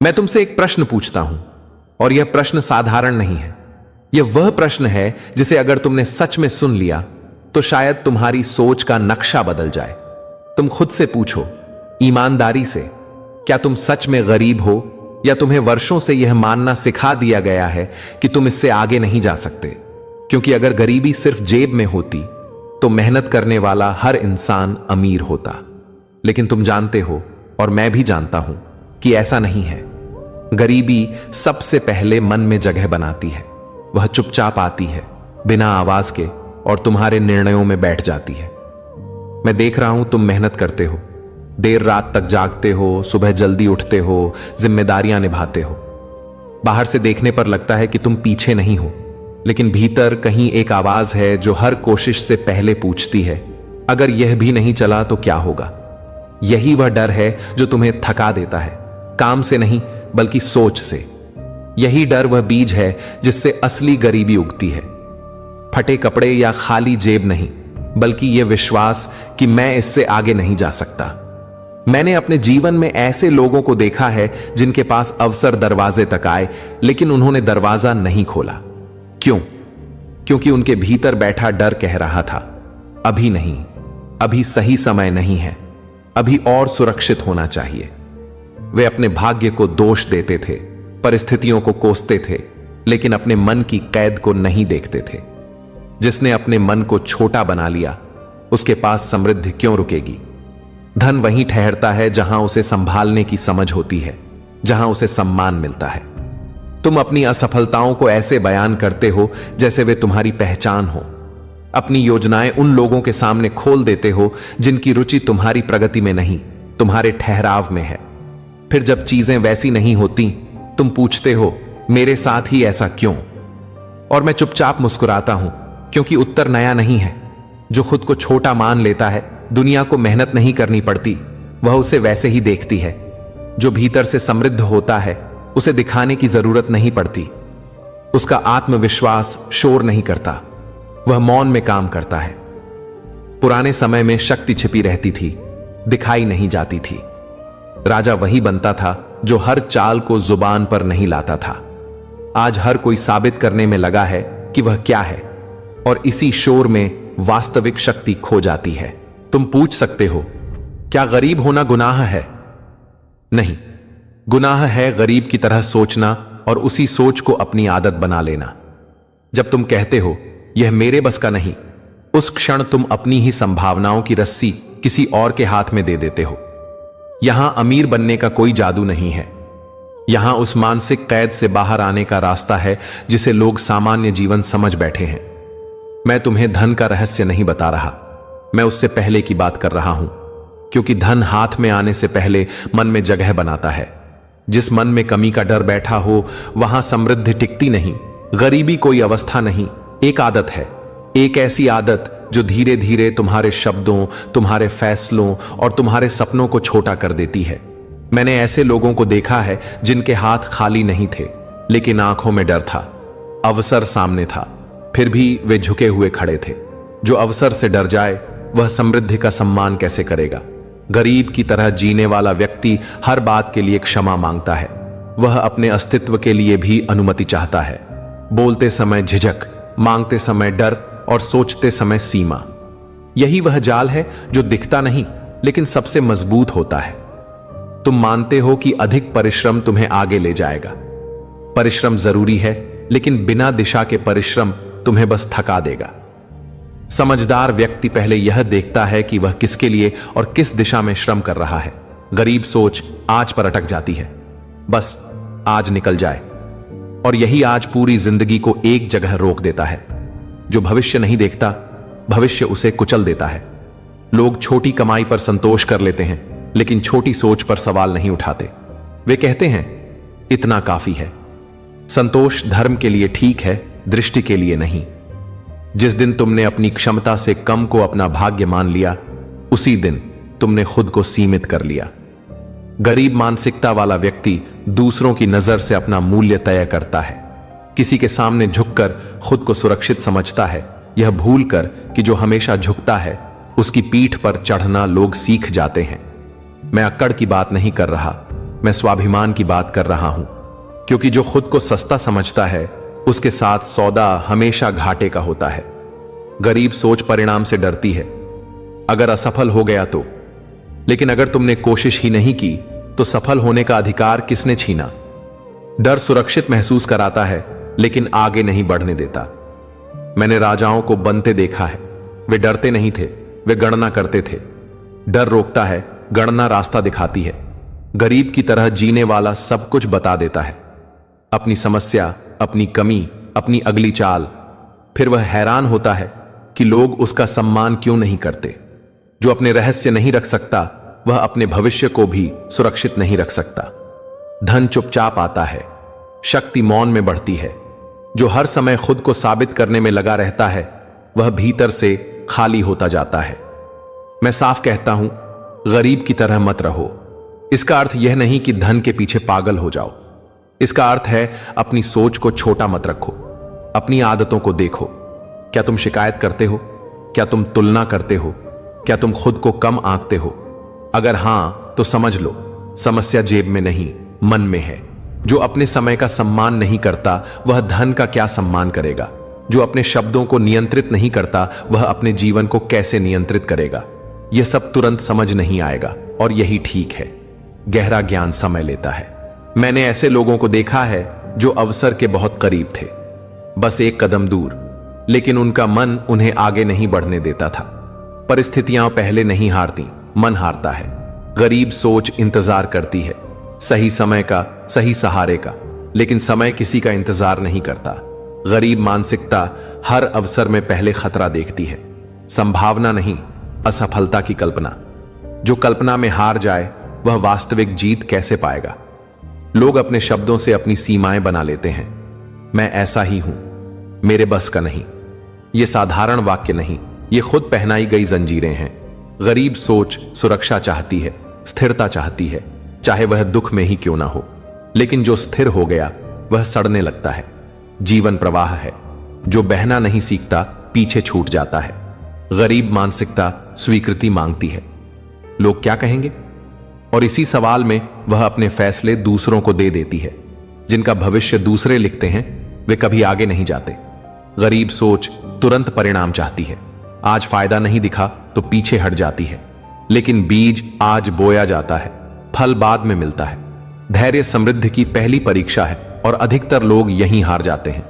मैं तुमसे एक प्रश्न पूछता हूं, और यह प्रश्न साधारण नहीं है। यह वह प्रश्न है जिसे अगर तुमने सच में सुन लिया तो शायद तुम्हारी सोच का नक्शा बदल जाए। तुम खुद से पूछो, ईमानदारी से, क्या तुम सच में गरीब हो, या तुम्हें वर्षों से यह मानना सिखा दिया गया है कि तुम इससे आगे नहीं जा सकते? क्योंकि अगर गरीबी सिर्फ जेब में होती तो मेहनत करने वाला हर इंसान अमीर होता। लेकिन तुम जानते हो, और मैं भी जानता हूं, कि ऐसा नहीं है। गरीबी सबसे पहले मन में जगह बनाती है। वह चुपचाप आती है, बिना आवाज के, और तुम्हारे निर्णयों में बैठ जाती है। मैं देख रहा हूं, तुम मेहनत करते हो, देर रात तक जागते हो, सुबह जल्दी उठते हो, जिम्मेदारियां निभाते हो। बाहर से देखने पर लगता है कि तुम पीछे नहीं हो, लेकिन भीतर कहीं एक आवाज है जो हर कोशिश से पहले पूछती है, अगर यह भी नहीं चला तो क्या होगा? यही वह डर है जो तुम्हें थका देता है, काम से नहीं बल्कि सोच से। यही डर वह बीज है जिससे असली गरीबी उगती है। फटे कपड़े या खाली जेब नहीं, बल्कि यह विश्वास कि मैं इससे आगे नहीं जा सकता। मैंने अपने जीवन में ऐसे लोगों को देखा है जिनके पास अवसर दरवाजे तक आए, लेकिन उन्होंने दरवाजा नहीं खोला। क्यों? क्योंकि उनके भीतर बैठा डर कह रहा था, अभी नहीं, अभी सही समय नहीं है, अभी और सुरक्षित होना चाहिए। वे अपने भाग्य को दोष देते थे, परिस्थितियों को कोसते थे, लेकिन अपने मन की कैद को नहीं देखते थे। जिसने अपने मन को छोटा बना लिया, उसके पास समृद्धि क्यों रुकेगी? धन वहीं ठहरता है जहां उसे संभालने की समझ होती है, जहां उसे सम्मान मिलता है। तुम अपनी असफलताओं को ऐसे बयान करते हो जैसे वे तुम्हारी पहचान हो। अपनी योजनाएं उन लोगों के सामने खोल देते हो जिनकी रुचि तुम्हारी प्रगति में नहीं, तुम्हारे ठहराव में है। फिर जब चीजें वैसी नहीं होती, तुम पूछते हो, मेरे साथ ही ऐसा क्यों? और मैं चुपचाप मुस्कुराता हूं, क्योंकि उत्तर नया नहीं है। जो खुद को छोटा मान लेता है, दुनिया को मेहनत नहीं करनी पड़ती, वह उसे वैसे ही देखती है। जो भीतर से समृद्ध होता है, उसे दिखाने की जरूरत नहीं पड़ती। उसका आत्मविश्वास शोर नहीं करता, वह मौन में काम करता है। पुराने समय में शक्ति छिपी रहती थी, दिखाई नहीं जाती थी। राजा वही बनता था जो हर चाल को जुबान पर नहीं लाता था। आज हर कोई साबित करने में लगा है कि वह क्या है, और इसी शोर में वास्तविक शक्ति खो जाती है। तुम पूछ सकते हो, क्या गरीब होना गुनाह है? नहीं, गुनाह है गरीब की तरह सोचना और उसी सोच को अपनी आदत बना लेना। जब तुम कहते हो, यह मेरे बस का नहीं, उस क्षण तुम अपनी ही संभावनाओं की रस्सी किसी और के हाथ में दे देते हो। यहां अमीर बनने का कोई जादू नहीं है। यहां उस मानसिक कैद से बाहर आने का रास्ता है जिसे लोग सामान्य जीवन समझ बैठे हैं। मैं तुम्हें धन का रहस्य नहीं बता रहा, मैं उससे पहले की बात कर रहा हूं, क्योंकि धन हाथ में आने से पहले मन में जगह बनाता है। जिस मन में कमी का डर बैठा हो, वहां समृद्धि टिकती नहीं। गरीबी कोई अवस्था नहीं, एक आदत है। एक ऐसी आदत जो धीरे धीरे तुम्हारे शब्दों, तुम्हारे फैसलों और तुम्हारे सपनों को छोटा कर देती है। मैंने ऐसे लोगों को देखा है जिनके हाथ खाली नहीं थे, लेकिन आंखों में डर था। अवसर सामने था, फिर भी वे झुके हुए खड़े थे। जो अवसर से डर जाए, वह समृद्धि का सम्मान कैसे करेगा? गरीब की तरह जीने वाला व्यक्ति हर बात के लिए क्षमा मांगता है। वह अपने अस्तित्व के लिए भी अनुमति चाहता है। बोलते समय झिझक, मांगते समय डर और सोचते समय सीमा। यही वह जाल है जो दिखता नहीं, लेकिन सबसे मजबूत होता है। तुम मानते हो कि अधिक परिश्रम तुम्हें आगे ले जाएगा। परिश्रम जरूरी है, लेकिन बिना दिशा के परिश्रम तुम्हें बस थका देगा। समझदार व्यक्ति पहले यह देखता है कि वह किसके लिए और किस दिशा में श्रम कर रहा है। गरीब सोच आज पर अटक जाती है, बस आज निकल जाए। और यही आज पूरी जिंदगी को एक जगह रोक देता है। जो भविष्य नहीं देखता, भविष्य उसे कुचल देता है। लोग छोटी कमाई पर संतोष कर लेते हैं, लेकिन छोटी सोच पर सवाल नहीं उठाते। वे कहते हैं, इतना काफी है। संतोष धर्म के लिए ठीक है, दृष्टि के लिए नहीं। जिस दिन तुमने अपनी क्षमता से कम को अपना भाग्य मान लिया, उसी दिन तुमने खुद को सीमित कर लिया। गरीब मानसिकता वाला व्यक्ति दूसरों की नजर से अपना मूल्य तय करता है। किसी के सामने झुककर खुद को सुरक्षित समझता है, यह भूलकर कि जो हमेशा झुकता है उसकी पीठ पर चढ़ना लोग सीख जाते हैं। मैं अक्कड़ की बात नहीं कर रहा, मैं स्वाभिमान की बात कर रहा हूं, क्योंकि जो खुद को सस्ता समझता है उसके साथ सौदा हमेशा घाटे का होता है। गरीब सोच परिणाम से डरती है, अगर असफल हो गया तो। लेकिन अगर तुमने कोशिश ही नहीं की तो सफल होने का अधिकार किसने छीना? डर सुरक्षित महसूस कराता है लेकिन आगे नहीं बढ़ने देता। मैंने राजाओं को बनते देखा है, वे डरते नहीं थे, वे गणना करते थे। डर रोकता है, गणना रास्ता दिखाती है। गरीब की तरह जीने वाला सब कुछ बता देता है, अपनी समस्या, अपनी कमी, अपनी अगली चाल। फिर वह हैरान होता है कि लोग उसका सम्मान क्यों नहीं करते। जो अपने रहस्य नहीं रख सकता वह अपने भविष्य को भी सुरक्षित नहीं रख सकता। धन चुपचाप आता है, शक्ति मौन में बढ़ती है। जो हर समय खुद को साबित करने में लगा रहता है वह भीतर से खाली होता जाता है। मैं साफ कहता हूं, गरीब की तरह मत रहो। इसका अर्थ यह नहीं कि धन के पीछे पागल हो जाओ। इसका अर्थ है अपनी सोच को छोटा मत रखो, अपनी आदतों को देखो। क्या तुम शिकायत करते हो? क्या तुम तुलना करते हो? क्या तुम खुद को कम आंकते हो? अगर हां तो समझ लो, समस्या जेब में नहीं, मन में है। जो अपने समय का सम्मान नहीं करता वह धन का क्या सम्मान करेगा? जो अपने शब्दों को नियंत्रित नहीं करता वह अपने जीवन को कैसे नियंत्रित करेगा? यह सब तुरंत समझ नहीं आएगा और यही ठीक है। गहरा ज्ञान समय लेता है। मैंने ऐसे लोगों को देखा है जो अवसर के बहुत करीब थे, बस एक कदम दूर, लेकिन उनका मन उन्हें आगे नहीं बढ़ने देता था। परिस्थितियां पहले नहीं हारती, मन हारता है। गरीब सोच इंतजार करती है, सही समय का, सही सहारे का, लेकिन समय किसी का इंतजार नहीं करता। गरीब मानसिकता हर अवसर में पहले खतरा देखती है, संभावना नहीं, असफलता की कल्पना। जो कल्पना में हार जाए वह वास्तविक जीत कैसे पाएगा? लोग अपने शब्दों से अपनी सीमाएं बना लेते हैं। मैं ऐसा ही हूं, मेरे बस का नहीं। यह साधारण वाक्य नहीं, ये खुद पहनाई गई जंजीरें हैं। गरीब सोच सुरक्षा चाहती है, स्थिरता चाहती है, चाहे वह दुख में ही क्यों ना हो। लेकिन जो स्थिर हो गया वह सड़ने लगता है। जीवन प्रवाह है, जो बहना नहीं सीखता पीछे छूट जाता है। गरीब मानसिकता स्वीकृति मांगती है, लोग क्या कहेंगे? और इसी सवाल में वह अपने फैसले दूसरों को दे देती है। जिनका भविष्य दूसरे लिखते हैं वे कभी आगे नहीं जाते। गरीब सोच तुरंत परिणाम चाहती है, आज फायदा नहीं दिखा तो पीछे हट जाती है। लेकिन बीज आज बोया जाता है, फल बाद में मिलता है। धैर्य समृद्धि की पहली परीक्षा है और अधिकतर लोग यहीं हार जाते हैं।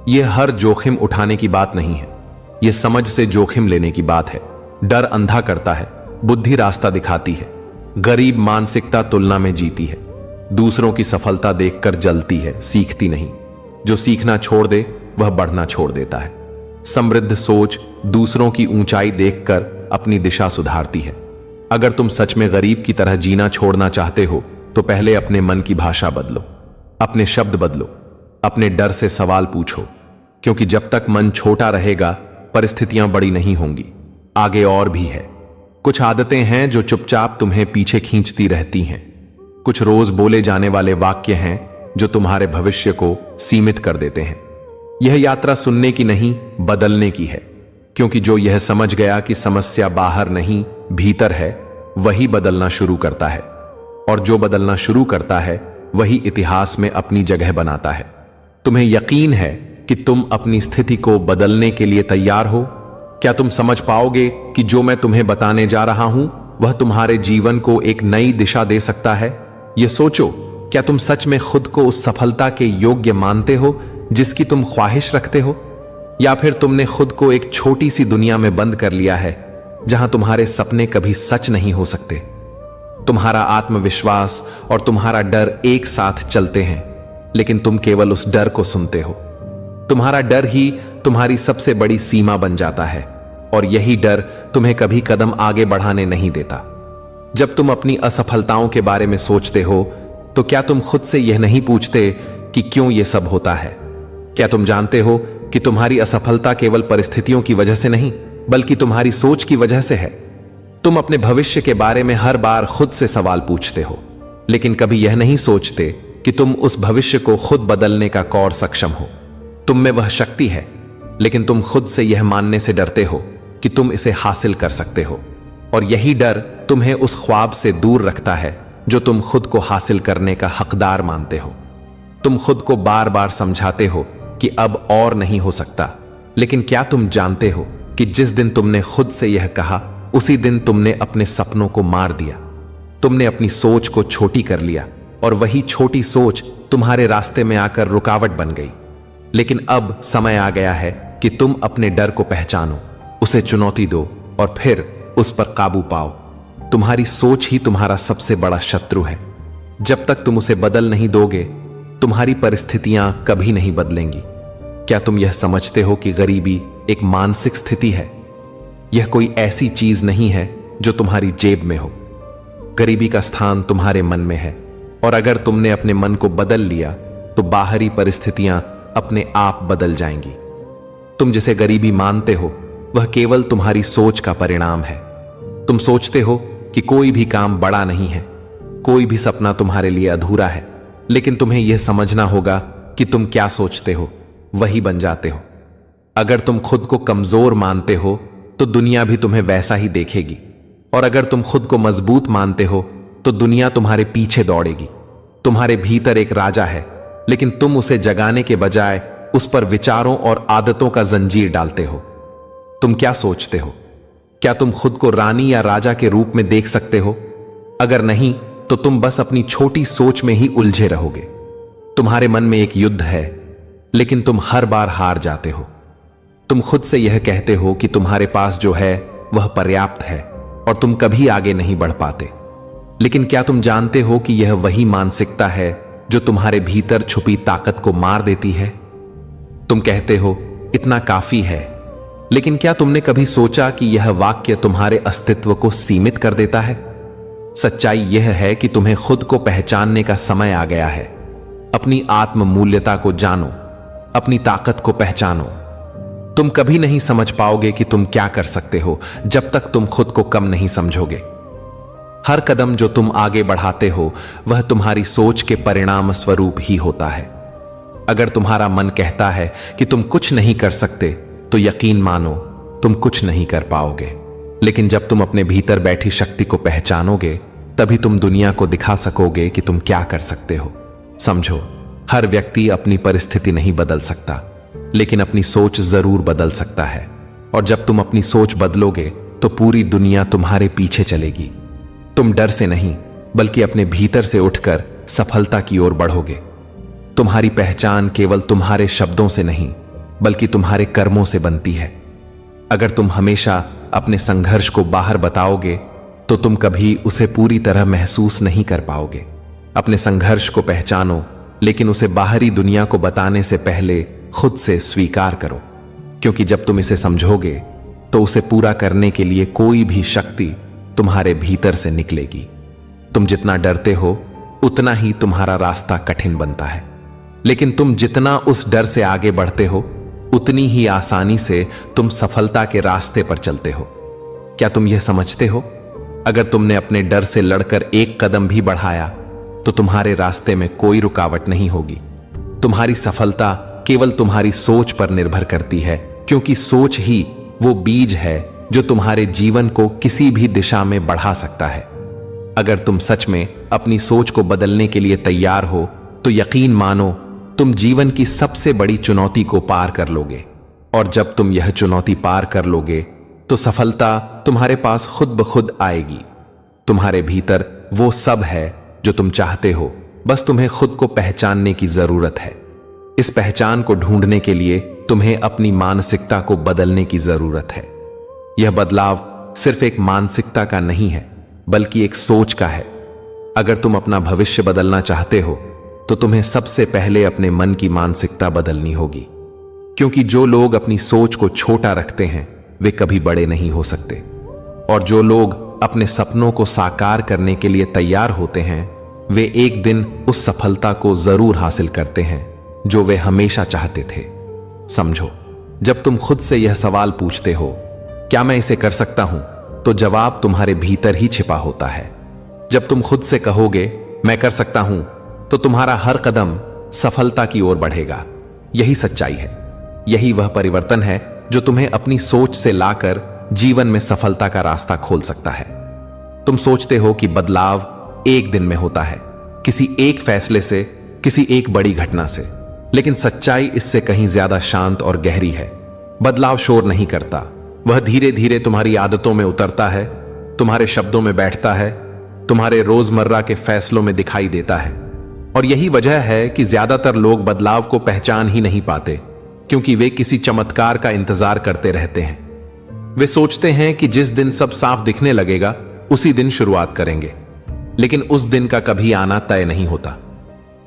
यह हर जोखिम उठाने की बात नहीं है, यह समझ से जोखिम लेने की बात है। डर अंधा करता है, बुद्धि रास्ता दिखाती है। गरीब मानसिकता तुलना में जीती है, दूसरों की सफलता देखकर जलती है, सीखती नहीं। जो सीखना छोड़ दे वह बढ़ना छोड़ देता है। समृद्ध सोच दूसरों की ऊंचाई देखकर अपनी दिशा सुधारती है। अगर तुम सच में गरीब की तरह जीना छोड़ना चाहते हो तो पहले अपने मन की भाषा बदलो, अपने शब्द बदलो, अपने डर से सवाल पूछो। क्योंकि जब तक मन छोटा रहेगा परिस्थितियां बड़ी नहीं होंगी। आगे और भी है। कुछ आदतें हैं जो चुपचाप तुम्हें पीछे खींचती रहती हैं। कुछ रोज बोले जाने वाले वाक्य हैं जो तुम्हारे भविष्य को सीमित कर देते हैं। यह यात्रा सुनने की नहीं, बदलने की है। क्योंकि जो यह समझ गया कि समस्या बाहर नहीं भीतर है, वही बदलना शुरू करता है। और जो बदलना शुरू करता है वही इतिहास में अपनी जगह बनाता है। तुम्हें यकीन है कि तुम अपनी स्थिति को बदलने के लिए तैयार हो? क्या तुम समझ पाओगे कि जो मैं तुम्हें बताने जा रहा हूं वह तुम्हारे जीवन को एक नई दिशा दे सकता है? यह सोचो, क्या तुम सच में खुद को उस सफलता के योग्य मानते हो जिसकी तुम ख्वाहिश रखते हो? या फिर तुमने खुद को एक छोटी सी दुनिया में बंद कर लिया है जहां तुम्हारे सपने कभी सच नहीं हो सकते? तुम्हारा आत्मविश्वास और तुम्हारा डर एक साथ चलते हैं, लेकिन तुम केवल उस डर को सुनते हो। तुम्हारा डर ही तुम्हारी सबसे बड़ी सीमा बन जाता है और यही डर तुम्हें कभी कदम आगे बढ़ाने नहीं देता। जब तुम अपनी असफलताओं के बारे में सोचते हो तो क्या तुम खुद से यह नहीं पूछते कि क्यों यह सब होता है? क्या तुम जानते हो कि तुम्हारी असफलता केवल परिस्थितियों की वजह से नहीं बल्कि तुम्हारी सोच की वजह से है? तुम अपने भविष्य के बारे में हर बार खुद से सवाल पूछते हो, लेकिन कभी यह नहीं सोचते कि तुम उस भविष्य को खुद बदलने का कौर सक्षम हो। तुम में वह शक्ति है, लेकिन तुम खुद से यह मानने से डरते हो कि तुम इसे हासिल कर सकते हो। और यही डर तुम्हें उस ख्वाब से दूर रखता है जो तुम खुद को हासिल करने का हकदार मानते हो। तुम खुद को बार बार समझाते हो कि अब और नहीं हो सकता, लेकिन क्या तुम जानते हो कि जिस दिन तुमने खुद से यह कहा, उसी दिन तुमने अपने सपनों को मार दिया। तुमने अपनी सोच को छोटी कर लिया और वही छोटी सोच तुम्हारे रास्ते में आकर रुकावट बन गई। लेकिन अब समय आ गया है कि तुम अपने डर को पहचानो, उसे चुनौती दो और फिर उस पर काबू पाओ। तुम्हारी सोच ही तुम्हारा सबसे बड़ा शत्रु है। जब तक तुम उसे बदल नहीं दोगे, तुम्हारी परिस्थितियां कभी नहीं बदलेंगी। क्या तुम यह समझते हो कि गरीबी एक मानसिक स्थिति है? यह कोई ऐसी चीज नहीं है जो तुम्हारी जेब में हो। गरीबी का स्थान तुम्हारे मन में है, और अगर तुमने अपने मन को बदल लिया तो बाहरी परिस्थितियां अपने आप बदल जाएंगी। तुम जिसे गरीबी मानते हो वह केवल तुम्हारी सोच का परिणाम है। तुम सोचते हो कि कोई भी काम बड़ा नहीं है, कोई भी सपना तुम्हारे लिए अधूरा है, लेकिन तुम्हें यह समझना होगा कि तुम क्या सोचते हो वही बन जाते हो। अगर तुम खुद को कमजोर मानते हो तो दुनिया भी तुम्हें वैसा ही देखेगी, और अगर तुम खुद को मजबूत मानते हो तो दुनिया तुम्हारे पीछे दौड़ेगी। तुम्हारे भीतर एक राजा है, लेकिन तुम उसे जगाने के बजाय उस पर विचारों और आदतों का जंजीर डालते हो। तुम क्या सोचते हो? क्या तुम खुद को रानी या राजा के रूप में देख सकते हो? अगर नहीं तो तुम बस अपनी छोटी सोच में ही उलझे रहोगे। तुम्हारे मन में एक युद्ध है, लेकिन तुम हर बार हार जाते हो। तुम खुद से यह कहते हो कि तुम्हारे पास जो है वह पर्याप्त है और तुम कभी आगे नहीं बढ़ पाते। लेकिन क्या तुम जानते हो कि यह वही मानसिकता है जो तुम्हारे भीतर छुपी ताकत को मार देती है? तुम कहते हो इतना काफी है, लेकिन क्या तुमने कभी सोचा कि यह वाक्य तुम्हारे अस्तित्व को सीमित कर देता है? सच्चाई यह है कि तुम्हें खुद को पहचानने का समय आ गया है। अपनी आत्म मूल्यता को जानो, अपनी ताकत को पहचानो। तुम कभी नहीं समझ पाओगे कि तुम क्या कर सकते हो जब तक तुम खुद को कम नहीं समझोगे। हर कदम जो तुम आगे बढ़ाते हो वह तुम्हारी सोच के परिणाम स्वरूप ही होता है। अगर तुम्हारा मन कहता है कि तुम कुछ नहीं कर सकते, तो यकीन मानो तुम कुछ नहीं कर पाओगे। लेकिन जब तुम अपने भीतर बैठी शक्ति को पहचानोगे, तभी तुम दुनिया को दिखा सकोगे कि तुम क्या कर सकते हो। समझो, हर व्यक्ति अपनी परिस्थिति नहीं बदल सकता, लेकिन अपनी सोच जरूर बदल सकता है। और जब तुम अपनी सोच बदलोगे तो पूरी दुनिया तुम्हारे पीछे चलेगी। तुम डर से नहीं, बल्कि अपने भीतर से उठकर सफलता की ओर बढ़ोगे। तुम्हारी पहचान केवल तुम्हारे शब्दों से नहीं, बल्कि तुम्हारे कर्मों से बनती है। अगर तुम हमेशा अपने संघर्ष को बाहर बताओगे, तो तुम कभी उसे पूरी तरह महसूस नहीं कर पाओगे। अपने संघर्ष को पहचानो, लेकिन उसे बाहरी दुनिया को बताने से पहले खुद से स्वीकार करो, क्योंकि जब तुम इसे समझोगे तो उसे पूरा करने के लिए कोई भी शक्ति तुम्हारे भीतर से निकलेगी। तुम जितना डरते हो, उतना ही तुम्हारा रास्ता कठिन बनता है, लेकिन तुम जितना उस डर से आगे बढ़ते हो, उतनी ही आसानी से तुम सफलता के रास्ते पर चलते हो। क्या तुम यह समझते हो? अगर तुमने अपने डर से लड़कर एक कदम भी बढ़ाया, तो तुम्हारे रास्ते में कोई रुकावट नहीं होगी। तुम्हारी सफलता केवल तुम्हारी सोच पर निर्भर करती है, क्योंकि सोच ही वो बीज है जो तुम्हारे जीवन को किसी भी दिशा में बढ़ा सकता है। अगर तुम सच में अपनी सोच को बदलने के लिए तैयार हो, तो यकीन मानो तुम जीवन की सबसे बड़ी चुनौती को पार कर लोगे। और जब तुम यह चुनौती पार कर लोगे, तो सफलता तुम्हारे पास खुद ब खुद आएगी। तुम्हारे भीतर वो सब है जो तुम चाहते हो, बस तुम्हें खुद को पहचानने की जरूरत है। इस पहचान को ढूंढने के लिए तुम्हें अपनी मानसिकता को बदलने की जरूरत है। यह बदलाव सिर्फ एक मानसिकता का नहीं है, बल्कि एक सोच का है। अगर तुम अपना भविष्य बदलना चाहते हो, तो तुम्हें सबसे पहले अपने मन की मानसिकता बदलनी होगी, क्योंकि जो लोग अपनी सोच को छोटा रखते हैं वे कभी बड़े नहीं हो सकते, और जो लोग अपने सपनों को साकार करने के लिए तैयार होते हैं वे एक दिन उस सफलता को जरूर हासिल करते हैं जो वे हमेशा चाहते थे। समझो, जब तुम खुद से यह सवाल पूछते हो, क्या मैं इसे कर सकता हूं, तो जवाब तुम्हारे भीतर ही छिपा होता है। जब तुम खुद से कहोगे मैं कर सकता हूं, तो तुम्हारा हर कदम सफलता की ओर बढ़ेगा। यही सच्चाई है, यही वह परिवर्तन है जो तुम्हें अपनी सोच से लाकर जीवन में सफलता का रास्ता खोल सकता है। तुम सोचते हो कि बदलाव एक दिन में होता है, किसी एक फैसले से, किसी एक बड़ी घटना से। लेकिन सच्चाई इससे कहीं ज्यादा शांत और गहरी है। बदलाव शोर नहीं करता, वह धीरे धीरे तुम्हारी आदतों में उतरता है, तुम्हारे शब्दों में बैठता है, तुम्हारे रोजमर्रा के फैसलों में दिखाई देता है। और यही वजह है कि ज्यादातर लोग बदलाव को पहचान ही नहीं पाते, क्योंकि वे किसी चमत्कार का इंतजार करते रहते हैं। वे सोचते हैं कि जिस दिन सब साफ दिखने लगेगा उसी दिन शुरुआत करेंगे, लेकिन उस दिन का कभी आना तय नहीं होता।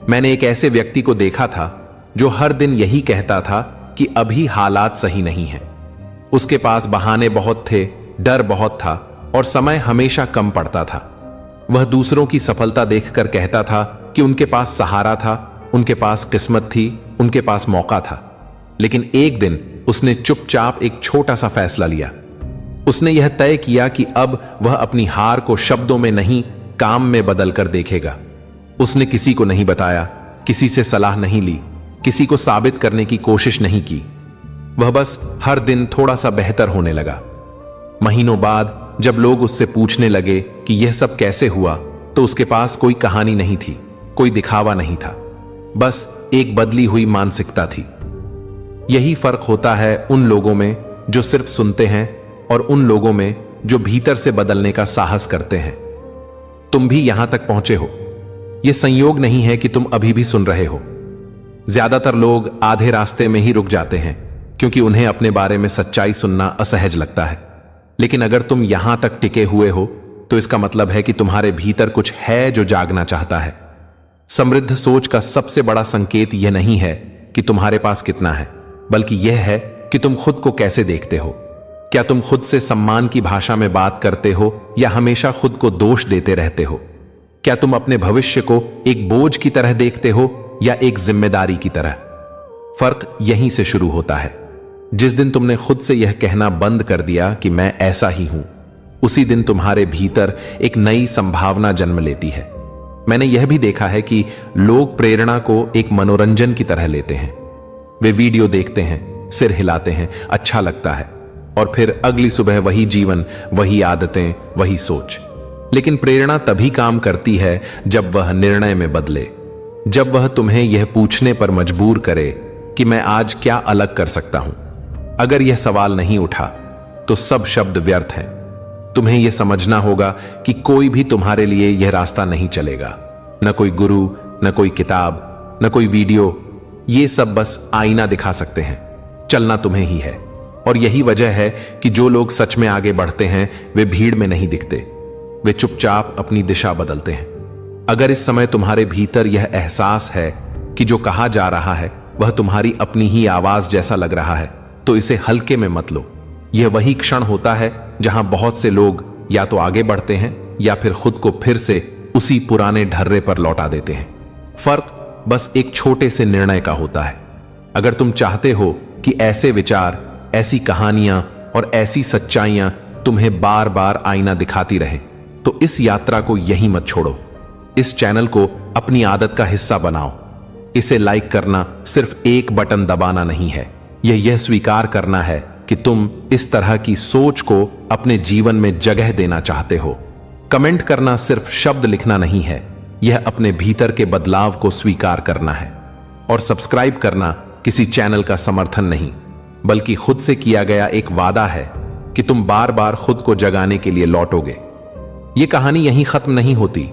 मैंने एक ऐसे व्यक्ति को देखा था जो हर दिन यही कहता था कि अभी हालात सही नहीं है। उसके पास बहाने बहुत थे, डर बहुत था और समय हमेशा कम पड़ता था। वह दूसरों की सफलता देखकर कहता था कि उनके पास सहारा था, उनके पास किस्मत थी, उनके पास मौका था। लेकिन एक दिन उसने चुपचाप एक छोटा सा फैसला लिया। उसने यह तय किया कि अब वह अपनी हार को शब्दों में नहीं, काम में बदल कर देखेगा। उसने किसी को नहीं बताया, किसी से सलाह नहीं ली, किसी को साबित करने की कोशिश नहीं की। वह बस हर दिन थोड़ा सा बेहतर होने लगा। महीनों बाद जब लोग उससे पूछने लगे कि यह सब कैसे हुआ, तो उसके पास कोई कहानी नहीं थी, कोई दिखावा नहीं था, बस एक बदली हुई मानसिकता थी। यही फर्क होता है उन लोगों में जो सिर्फ सुनते हैं और उन लोगों में जो भीतर से बदलने का साहस करते हैं। तुम भी यहां तक पहुंचे हो, यह संयोग नहीं है कि तुम अभी भी सुन रहे हो। ज्यादातर लोग आधे रास्ते में ही रुक जाते हैं, क्योंकि उन्हें अपने बारे में सच्चाई सुनना असहज लगता है। लेकिन अगर तुम यहां तक टिके हुए हो, तो इसका मतलब है कि तुम्हारे भीतर कुछ है जो जागना चाहता है। समृद्ध सोच का सबसे बड़ा संकेत यह नहीं है कि तुम्हारे पास कितना है, बल्कि यह है कि तुम खुद को कैसे देखते हो। क्या तुम खुद से सम्मान की भाषा में बात करते हो या हमेशा खुद को दोष देते रहते हो? क्या तुम अपने भविष्य को एक बोझ की तरह देखते हो या एक जिम्मेदारी की तरह? फर्क यहीं से शुरू होता है। जिस दिन तुमने खुद से यह कहना बंद कर दिया कि मैं ऐसा ही हूं, उसी दिन तुम्हारे भीतर एक नई संभावना जन्म लेती है। मैंने यह भी देखा है कि लोग प्रेरणा को एक मनोरंजन की तरह लेते हैं। वे वीडियो देखते हैं, सिर हिलाते हैं, अच्छा लगता है, और फिर अगली सुबह वही जीवन, वही आदतें, वही सोच। लेकिन प्रेरणा तभी काम करती है जब वह निर्णय में बदले, जब वह तुम्हें यह पूछने पर मजबूर करे कि मैं आज क्या अलग कर सकता हूं। अगर यह सवाल नहीं उठा तो सब शब्द व्यर्थ हैं। तुम्हें यह समझना होगा कि कोई भी तुम्हारे लिए यह रास्ता नहीं चलेगा। न कोई गुरु, न कोई किताब, न कोई वीडियो। ये सब बस आईना दिखा सकते हैं, चलना तुम्हें ही है। और यही वजह है कि जो लोग सच में आगे बढ़ते हैं वे भीड़ में नहीं दिखते, वे चुपचाप अपनी दिशा बदलते हैं। अगर इस समय तुम्हारे भीतर यह एहसास है कि जो कहा जा रहा है वह तुम्हारी अपनी ही आवाज जैसा लग रहा है, तो इसे हल्के में मत लो। यह वही क्षण होता है जहां बहुत से लोग या तो आगे बढ़ते हैं या फिर खुद को फिर से उसी पुराने ढर्रे पर लौटा देते हैं। फर्क बस एक छोटे से निर्णय का होता है। अगर तुम चाहते हो कि ऐसे विचार, ऐसी कहानियां और ऐसी सच्चाइयां तुम्हें बार बार आईना दिखाती रहे, तो इस यात्रा को यहीं मत छोड़ो। इस चैनल को अपनी आदत का हिस्सा बनाओ। इसे लाइक करना सिर्फ एक बटन दबाना नहीं है, यह स्वीकार करना है कि तुम इस तरह की सोच को अपने जीवन में जगह देना चाहते हो। कमेंट करना सिर्फ शब्द लिखना नहीं है, यह अपने भीतर के बदलाव को स्वीकार करना है। और सब्सक्राइब करना किसी चैनल का समर्थन नहीं, बल्कि खुद से किया गया एक वादा है कि तुम बार बार खुद को जगाने के लिए लौटोगे। यह कहानी यहीं खत्म नहीं होती,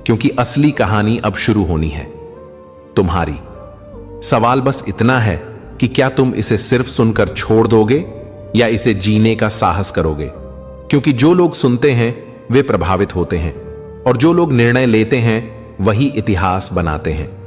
क्योंकि असली कहानी अब शुरू होनी है, तुम्हारी। सवाल बस इतना है कि क्या तुम इसे सिर्फ सुनकर छोड़ दोगे या इसे जीने का साहस करोगे? क्योंकि जो लोग सुनते हैं वे प्रभावित होते हैं, और जो लोग निर्णय लेते हैं वही इतिहास बनाते हैं।